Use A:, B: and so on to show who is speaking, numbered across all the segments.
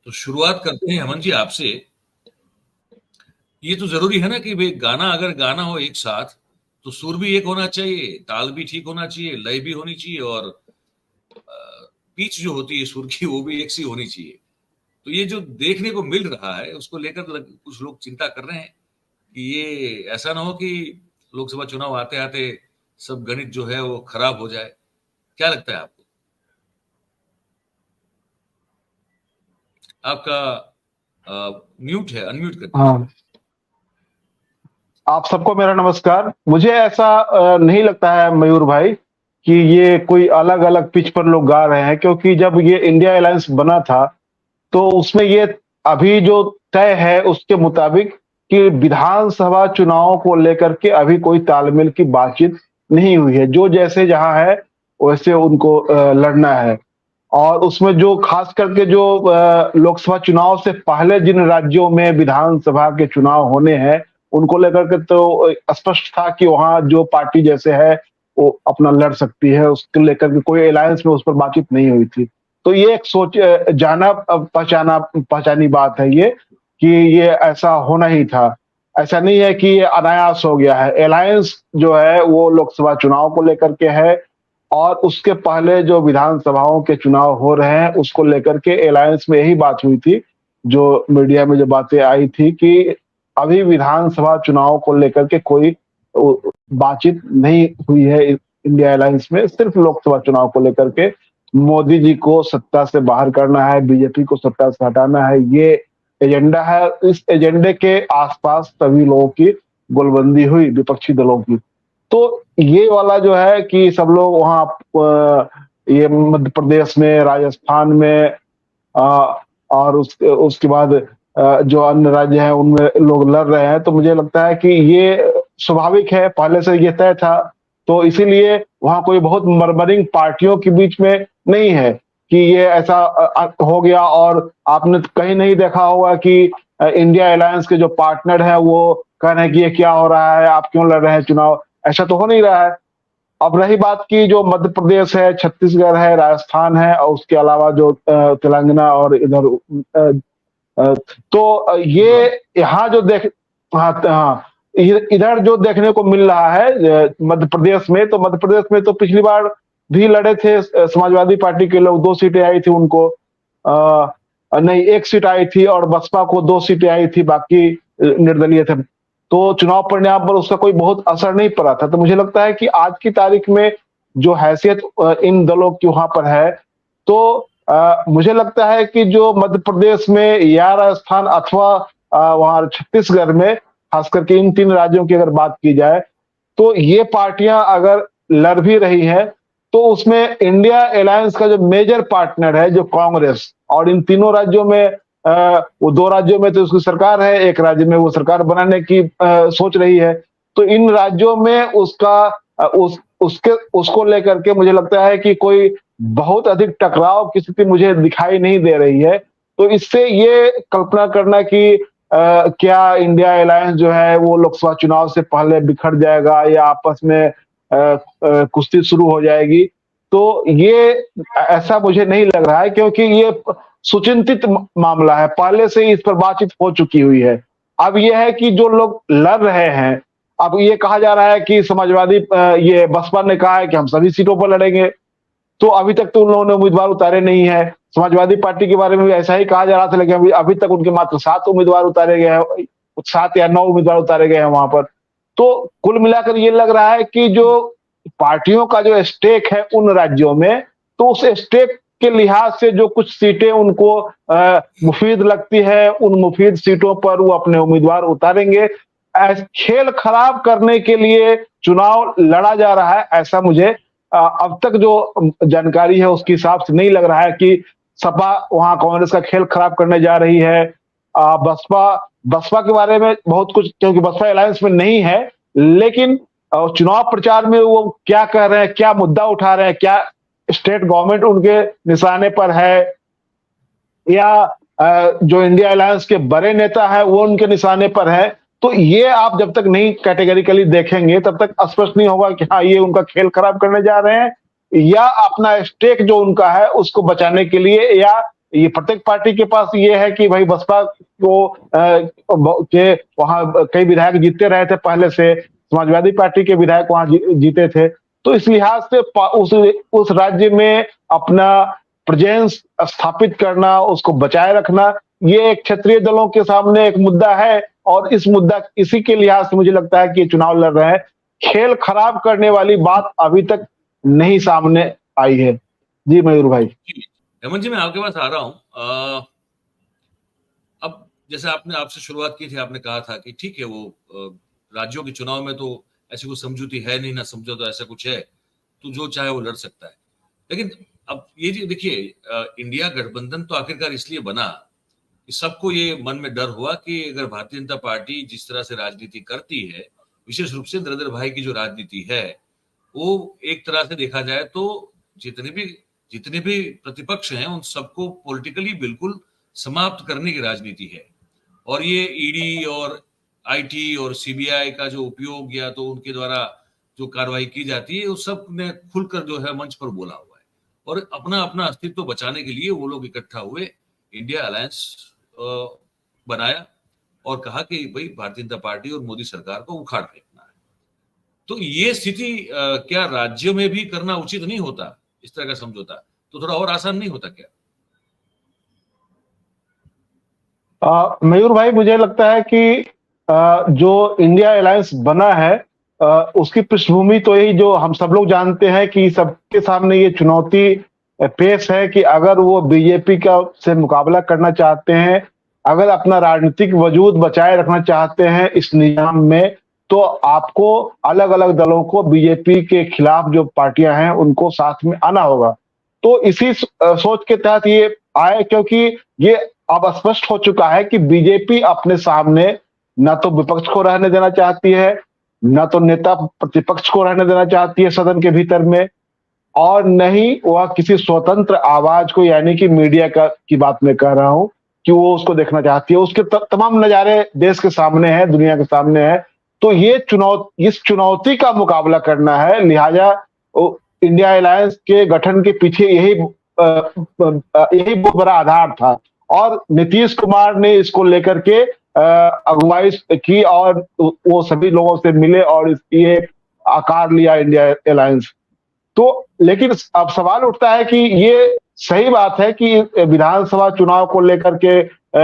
A: तो शुरुआत करते हैं हेमंत जी आपसे। ये तो जरूरी है ना कि भाई गाना अगर गाना हो एक साथ तो सुर भी एक होना चाहिए, ताल भी ठीक होना चाहिए, लय भी होनी चाहिए और पिच जो होती है सुर की वो भी एक सी होनी चाहिए। तो ये जो देखने को मिल रहा है उसको लेकर कुछ लोग चिंता कर रहे हैं कि ये ऐसा ना हो कि लोकसभा चुनाव आते आते सब गणित जो है वो खराब हो जाए। क्या लगता है आपको? आपका म्यूट है, अनम्यूट कर दीजिए।
B: हाँ, आप सबको मेरा नमस्कार। मुझे ऐसा नहीं लगता है मयूर भाई कि ये कोई अलग अलग पिच पर लोग गा रहे हैं, क्योंकि जब ये इंडिया अलायंस बना था तो उसमें ये अभी जो तय है उसके मुताबिक कि विधानसभा चुनाव को लेकर के अभी कोई तालमेल की बातचीत नहीं हुई है। जो जैसे जहां है वैसे उनको लड़ना है। और उसमें जो खास करके जो लोकसभा चुनाव से पहले जिन राज्यों में विधानसभा के चुनाव होने हैं उनको लेकर के तो स्पष्ट था कि वहां जो पार्टी जैसे है वो अपना लड़ सकती है, उसको लेकर के कोई अलायंस में उस पर बातचीत नहीं हुई थी। तो ये एक सोच जाना पहचाना पहचानी बात है ये, कि ये ऐसा होना ही था। ऐसा नहीं है कि ये अनायास हो गया है। अलायंस जो है वो लोकसभा चुनाव को लेकर के है, और उसके पहले जो विधानसभाओं के चुनाव हो रहे हैं उसको लेकर के अलायंस में यही बात हुई थी। जो मीडिया में जो बातें आई थी कि अभी विधानसभा चुनाव को लेकर के कोई बातचीत नहीं हुई है इंडिया अलायंस में, सिर्फ लोकसभा चुनाव को लेकर के। मोदी जी को सत्ता से बाहर करना है, बीजेपी को सत्ता से हटाना है, ये एजेंडा है। इस एजेंडे के आसपास सभी लोगों की गोलबंदी हुई, विपक्षी दलों की। तो ये वाला जो है कि सब लोग वहां ये मध्य प्रदेश में, राजस्थान में और उसके बाद जो अन्य राज्य हैं उनमें लोग लड़ रहे हैं, तो मुझे लगता है कि ये स्वाभाविक है, पहले से ये तय था। तो इसीलिए वहां कोई बहुत मर्मरिंग पार्टियों के बीच में नहीं है कि ये ऐसा हो गया। और आपने कहीं नहीं देखा होगा कि इंडिया अलायंस के जो पार्टनर हैं वो कह रहे हैं कि ये क्या हो रहा है, आप क्यों लड़ रहे हैं चुनाव। ऐसा तो हो नहीं रहा है। अब रही बात की जो मध्य प्रदेश है, छत्तीसगढ़ है, राजस्थान है, और उसके अलावा जो तेलंगाना और इधर तो ये यहाँ जो देख हाँ हाँ, इधर जो देखने को मिल रहा है मध्य प्रदेश में, तो मध्य प्रदेश में तो पिछली बार भी लड़े थे समाजवादी पार्टी के लोग, 2 सीटें आई थी उनको। नहीं, 1 सीट आई थी, और बसपा को 2 सीटें आई थी, बाकी निर्दलीय थे। तो चुनाव परिणाम पर उसका कोई बहुत असर नहीं पड़ा था। तो मुझे लगता है कि आज की तारीख में जो हैसियत इन दलों की वहां पर है, तो मुझे लगता है कि जो मध्य प्रदेश में या राजस्थान अथवा वहां छत्तीसगढ़ में, खास करके इन 3 राज्यों की अगर बात की जाए, तो ये पार्टियां अगर लड़ भी रही है तो उसमें इंडिया अलायंस का जो मेजर पार्टनर है जो कांग्रेस, और इन तीनों राज्यों में वो 2 राज्यों में तो उसकी सरकार है, एक राज्य में वो सरकार बनाने की सोच रही है। तो इन राज्यों में उसको लेकर के मुझे लगता है कि कोई बहुत अधिक टकराव की स्थिति मुझे दिखाई नहीं दे रही है। तो इससे ये कल्पना करना कि क्या इंडिया अलायंस जो है वो लोकसभा चुनाव से पहले बिखर जाएगा या आपस में कुश्ती शुरू हो जाएगी, तो ये ऐसा मुझे नहीं लग रहा है, क्योंकि ये सुचिंतित मामला है, पहले से ही इस पर बातचीत हो चुकी हुई है। अब यह है कि जो लोग लड़ रहे हैं, अब ये कहा जा रहा है कि समाजवादी ये बसपा ने कहा है कि हम सभी सीटों पर लड़ेंगे, तो अभी तक तो उन लोगों ने उम्मीदवार उतारे नहीं है। समाजवादी पार्टी के बारे में भी ऐसा ही कहा जा रहा था, लेकिन अभी तक उनके मात्र 7 उम्मीदवार उतारे गए हैं, 7 या 9 उम्मीदवार उतारे गए हैं वहां पर। तो कुल मिलाकर ये लग रहा है कि जो पार्टियों का जो स्टेक है उन राज्यों में, तो उस स्टेक के लिहाज से जो कुछ सीटें उनको मुफीद लगती है, उन मुफीद सीटों पर वो अपने उम्मीदवार उतारेंगे। खेल खराब करने के लिए चुनाव लड़ा जा रहा है, ऐसा मुझे अब तक जो जानकारी है उसके हिसाब से नहीं लग रहा है कि सपा वहां कांग्रेस का खेल खराब करने जा रही है। बसपा बसपा के बारे में बहुत कुछ, क्योंकि बसपा अलायंस में नहीं है, लेकिन चुनाव प्रचार में वो क्या कह रहे हैं, क्या मुद्दा उठा रहे हैं, क्या स्टेट गवर्नमेंट उनके निशाने पर है, या जो इंडिया अलायंस के बड़े नेता है वो उनके निशाने पर है, तो ये आप जब तक नहीं कैटेगरिकली देखेंगे तब तक स्पष्ट नहीं होगा कि हाँ ये उनका खेल खराब करने जा रहे हैं, या अपना स्टेक जो उनका है उसको बचाने के लिए, या ये प्रत्येक पार्टी के पास ये है कि भाई बसपा के वहां कई विधायक जीतते रहे थे पहले से, समाजवादी पार्टी के विधायक वहां जीते थे, तो इस लिहाज से उस राज्य में अपना प्रेजेंस स्थापित करना, उसको बचाए रखना, ये एक क्षेत्रीय दलों के सामने एक मुद्दा है। और इसी के लिहाज से मुझे लगता है कि ये चुनाव लड़ रहे हैं। खेल खराब करने वाली बात अभी तक नहीं सामने आई है। जी मयूर भाई।
A: हेमंत जी, मैं आपके पास आ रहा हूं। अब जैसे आपसे शुरुआत की थी, आपने कहा था कि ठीक है, वो राज्यों के चुनाव में तो ऐसी कोई समझौती है नहीं, ना समझौता ऐसा कुछ है, तो जो चाहे वो लड़ सकता है। लेकिन अब ये देखिए, इंडिया गठबंधन तो आखिरकार इसलिए बना कि सबको ये मन में डर हुआ कि अगर भारतीय जनता पार्टी जिस तरह से राजनीति करती है, विशेष रूप से नरेंद्र भाई की जो राजनीति है, वो एक तरह से देखा जाए तो जितने भी प्रतिपक्ष हैं उन सबको पॉलिटिकली बिल्कुल समाप्त करने की राजनीति है। और ये ईडी और आईटी और सीबीआई का जो उपयोग या तो उनके द्वारा जो कार्रवाई की जाती है, उस सब ने खुलकर जो है मंच पर बोला हुआ है। और अपना अपना अस्तित्व बचाने के लिए वो लोग इकट्ठा हुए, इंडिया अलायंस बनाया और कहा कि भाई भारतीय जनता पार्टी और मोदी सरकार को उखाड़ फेंकना है। तो ये स्थिति क्या राज्यों में भी करना उचित नहीं होता? इस तरह का समझौता तो थोड़ा और आसान नहीं होता क्या?
B: मयूर भाई, मुझे लगता है कि जो इंडिया अलायंस बना है उसकी पृष्ठभूमि तो यही जो हम सब लोग जानते हैं कि सबके सामने ये चुनौती पेश है कि अगर वो बीजेपी का से मुकाबला करना चाहते हैं, अगर अपना राजनीतिक वजूद बचाए रखना चाहते हैं इस निजाम में, तो आपको अलग अलग दलों को बीजेपी के खिलाफ जो पार्टियां हैं उनको साथ में आना होगा। तो इसी सोच के तहत ये आए, क्योंकि ये अब स्पष्ट हो चुका है कि बीजेपी अपने सामने न तो विपक्ष को रहने देना चाहती है, न तो नेता प्रतिपक्ष को रहने देना चाहती है सदन के भीतर में, और न ही वह किसी स्वतंत्र आवाज को, यानी कि मीडिया की बात मैं कह रहा हूं, कि वो उसको देखना चाहती है। उसके तमाम नजारे देश के सामने है, दुनिया के सामने है। तो इस चुनौती का मुकाबला करना है, लिहाजा इंडिया अलायंस के गठन के पीछे यही बहुत बड़ा आधार था। और नीतीश कुमार ने इसको लेकर के अगुवाई की और वो सभी लोगों से मिले और ये आकार लिया इंडिया अलायंस। तो लेकिन अब सवाल उठता है कि ये सही बात है कि विधानसभा चुनाव को लेकर के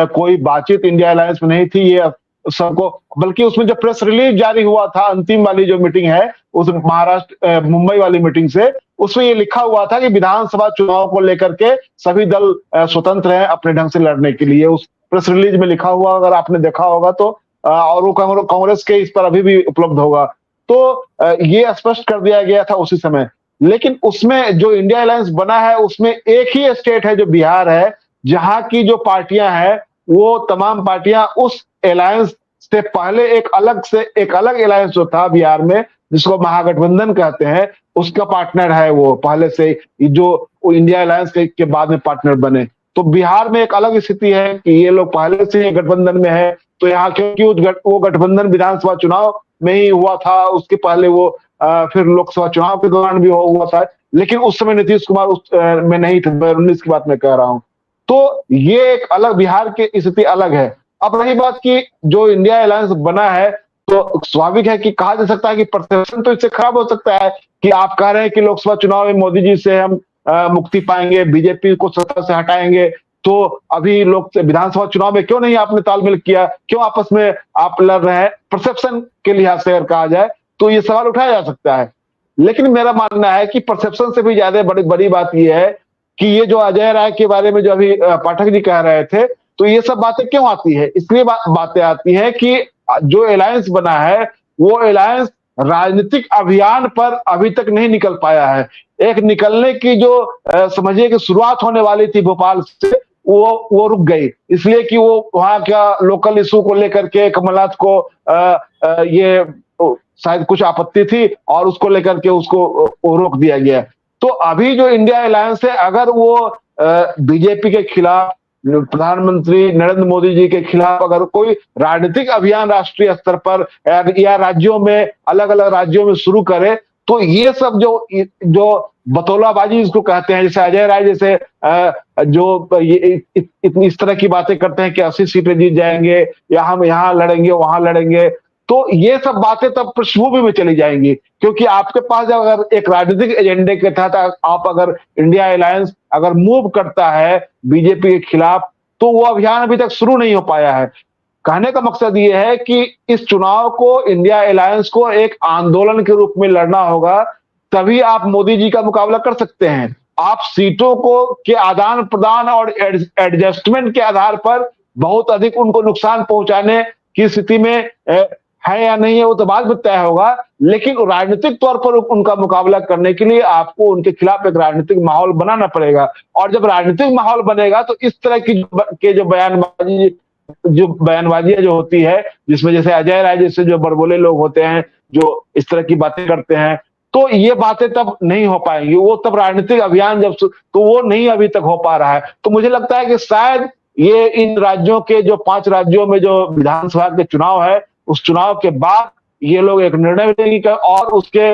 B: कोई बातचीत इंडिया अलायंस में नहीं थी, ये सबको, बल्कि उसमें जो प्रेस रिलीज जारी हुआ था, अंतिम वाली जो मीटिंग है उस महाराष्ट्र मुंबई वाली मीटिंग से, उसमें ये लिखा हुआ था कि विधानसभा चुनाव को लेकर के सभी दल स्वतंत्र हैं अपने ढंग से लड़ने के लिए। उस प्रेस रिलीज में लिखा हुआ अगर आपने देखा होगा तो, और वो कांग्रेस के इस पर अभी भी उपलब्ध होगा। तो ये स्पष्ट कर दिया गया था उसी समय। लेकिन उसमें जो इंडिया अलायंस बना है उसमें एक ही स्टेट है जो बिहार है, जहां की जो पार्टियां हैं वो तमाम पार्टियां उस अलायंस से पहले एक अलग अलायंस जो था बिहार में, जिसको महागठबंधन कहते हैं, उसका पार्टनर है वो पहले से, जो इंडिया अलायंस के बाद में पार्टनर बने। तो बिहार में एक अलग स्थिति है कि ये लोग पहले से गठबंधन में है। तो यहाँ क्योंकि वो गठबंधन विधानसभा चुनाव में ही हुआ था, उसके पहले वो फिर लोकसभा चुनाव के दौरान भी हुआ था, लेकिन उस समय नीतीश कुमार उस में नहीं थे। 2019 की बात मैं कह रहा हूं। तो ये एक अलग, बिहार की स्थिति अलग है। अब रही बात की जो इंडिया अलायंस बना है, तो स्वाभाविक है कि कहा जा सकता है कि परसेप्शन तो इससे खराब हो सकता है कि आप कह रहे हैं कि लोकसभा चुनाव में मोदी जी से हम मुक्ति पाएंगे, बीजेपी को सत्ता से हटाएंगे, तो अभी लोग विधानसभा चुनाव में क्यों नहीं आपने तालमेल किया, क्यों आपस में आप लड़ रहे हैं? परसेप्शन के लिहाज से अगर कहा जाए तो ये सवाल उठाया जा सकता है। लेकिन मेरा मानना है कि परसेप्शन से भी ज्यादा बड़ी बात यह है कि ये जो अजय राय के बारे में जो अभी पाठक जी कह रहे थे, तो ये सब बातें क्यों आती है? इसलिए बातें आती है कि जो अलायंस बना है वो अलायंस राजनीतिक अभियान पर अभी तक नहीं निकल पाया है। एक निकलने की जो समझिए कि शुरुआत होने वाली थी भोपाल से, वो रुक गई, इसलिए कि वो वहां का लोकल इशू को लेकर के कमलनाथ को ये शायद कुछ आपत्ति थी और उसको लेकर के उसको रोक दिया गया। तो अभी जो इंडिया अलायंस है, अगर वो बीजेपी के खिलाफ, प्रधानमंत्री नरेंद्र मोदी जी के खिलाफ अगर कोई राजनीतिक अभियान राष्ट्रीय स्तर पर या राज्यों में, अलग अलग राज्यों में शुरू करे, तो ये सब जो बतौलाबाजी इसको कहते हैं। जैसे अजय राय जैसे जो ये इस तरह की बातें करते हैं कि 80 सीटें जीत जाएंगे, या हम यहाँ लड़ेंगे वहां लड़ेंगे, तो ये सब बातें तब पृष्ठभूमि में चली जाएंगी, क्योंकि आपके पास अगर एक राजनीतिक एजेंडे के तहत आप अगर इंडिया अलायंस अगर मूव करता है बीजेपी के खिलाफ, तो वो अभियान अभी तक शुरू नहीं हो पाया है। कहने का मकसद ये है कि इस चुनाव को, इंडिया अलायंस को एक आंदोलन के रूप में लड़ना होगा, तभी आप मोदी जी का मुकाबला कर सकते हैं। आप सीटों को के आदान प्रदान और एडजस्टमेंट के आधार पर बहुत अधिक उनको नुकसान पहुंचाने की स्थिति में है या नहीं है वो तो बाद में तय होगा, लेकिन राजनीतिक तौर पर उनका मुकाबला करने के लिए आपको उनके खिलाफ एक राजनीतिक माहौल बनाना पड़ेगा। और जब राजनीतिक माहौल बनेगा तो इस तरह की जो बयानबाजियां जो होती है, जिसमें जैसे अजय राय जैसे जो बड़बोले लोग होते हैं जो इस तरह की बातें करते हैं, तो ये बातें तब नहीं हो पाएंगी। वो तब राजनीतिक अभियान तो वो नहीं अभी तक हो पा रहा है। तो मुझे लगता है कि शायद ये इन राज्यों के जो 5 राज्यों में जो विधानसभा के चुनाव है, उस चुनाव के बाद ये लोग एक निर्णय लेंगे, और उसके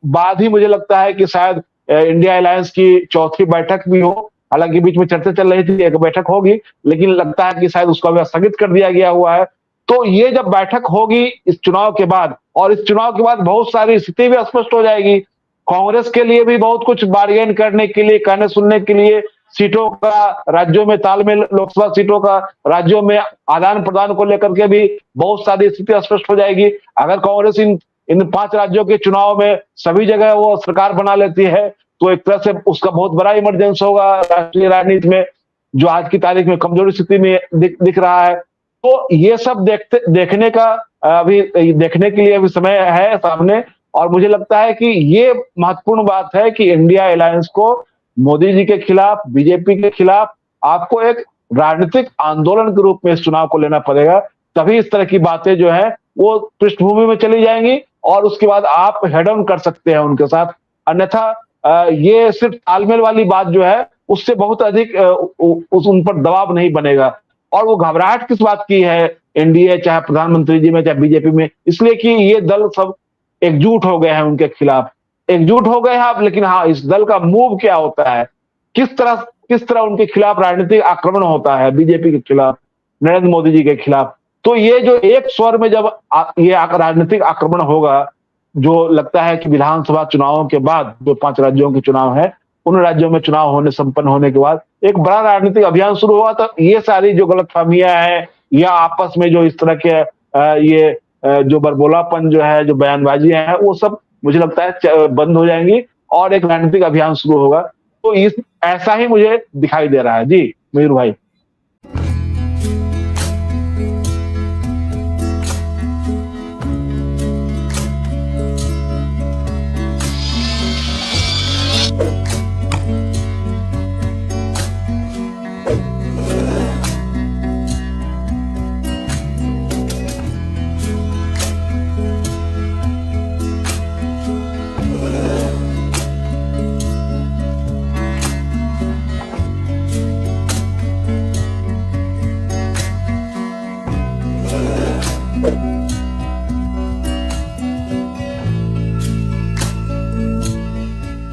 B: बाद ही मुझे लगता है कि शायद इंडिया अलायंस की चौथी बैठक भी हो। हालांकि बीच में चर्चा चल रही थी एक बैठक होगी, लेकिन लगता है कि शायद उसको अभी स्थगित कर दिया गया हुआ है। तो ये जब बैठक होगी इस चुनाव के बाद, और इस चुनाव के बाद बहुत सारी स्थिति भी स्पष्ट हो जाएगी। कांग्रेस के लिए भी बहुत कुछ बार्गेन करने के लिए, कहने सुनने के लिए, सीटों का राज्यों में तालमेल, लोकसभा सीटों का राज्यों में आदान प्रदान को लेकर के भी बहुत सारी स्थिति स्पष्ट हो जाएगी। अगर कांग्रेस इन 5 राज्यों के चुनाव में सभी जगह वो सरकार बना लेती है, तो एक तरह से उसका बहुत बड़ा इमरजेंस होगा राष्ट्रीय राजनीति में, जो आज की तारीख में कमजोरी स्थिति में दिख रहा है। तो ये सब देखने का अभी देखने के लिए अभी समय है सामने। और मुझे लगता है कि ये महत्वपूर्ण बात है कि इंडिया अलायंस को मोदी जी के खिलाफ, बीजेपी के खिलाफ आपको एक राजनीतिक आंदोलन के रूप में इस चुनाव को लेना पड़ेगा। तभी इस तरह की बातें जो है वो पृष्ठभूमि में चली जाएंगी, और उसके बाद आप हेड ऑन कर सकते हैं उनके साथ। अन्यथा ये सिर्फ तालमेल वाली बात जो है, उससे बहुत अधिक उन पर दबाव नहीं बनेगा। और वो घबराहट किस बात की है एनडीए, चाहे प्रधानमंत्री जी में, चाहे बीजेपी में, इसलिए कि ये दल सब एकजुट हो गए हैं उनके खिलाफ। एकजुट हो गए हैं आप, लेकिन हाँ, इस दल का मूव क्या होता है, किस तरह उनके खिलाफ राजनीतिक आक्रमण होता है, बीजेपी के खिलाफ, नरेंद्र मोदी जी के खिलाफ। तो ये जो एक स्वर में जब ये राजनीतिक आक्रमण होगा, जो लगता है कि विधानसभा चुनावों के बाद जो 5 राज्यों के चुनाव है, उन राज्यों में चुनाव संपन्न होने के बाद एक बड़ा राजनीतिक अभियान शुरू हुआ। तो ये सारी जो गलतफहमियां हैं, या आपस में जो इस तरह के जो बरबोलापन जो है, जो बयानबाजियां हैं, वो सब मुझे लगता है बंद हो जाएंगी, और एक राजनीतिक अभियान शुरू होगा। तो ऐसा ही मुझे दिखाई दे रहा है। जी मयूर भाई।